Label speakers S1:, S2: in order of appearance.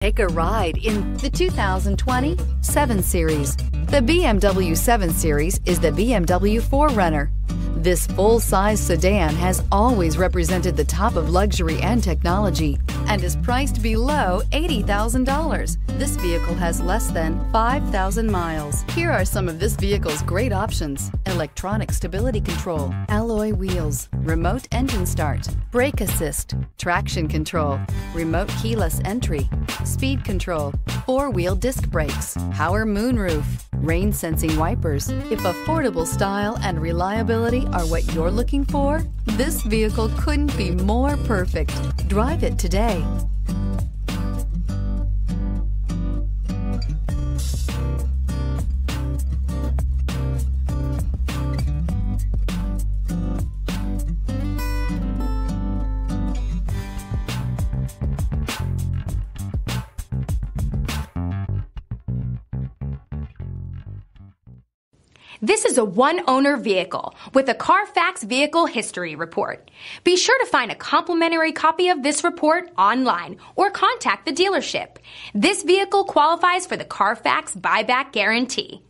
S1: Take a ride in the 2020 7 Series. The BMW 7 Series is the BMW 4Runner. This full-size sedan has always represented the top of luxury and technology and is priced below $80,000. This vehicle has less than 5,000 miles. Here are some of this vehicle's great options: electronic stability control, alloy wheels, remote engine start, brake assist, traction control, remote keyless entry, speed control, 4-wheel disc brakes, power moonroof, rain sensing wipers. If affordable style and reliability are what you're looking for, this vehicle couldn't be more perfect. Drive it today.
S2: This is a one-owner vehicle with a Carfax Vehicle History Report. Be sure to find a complimentary copy of this report online or contact the dealership. This vehicle qualifies for the Carfax Buyback Guarantee.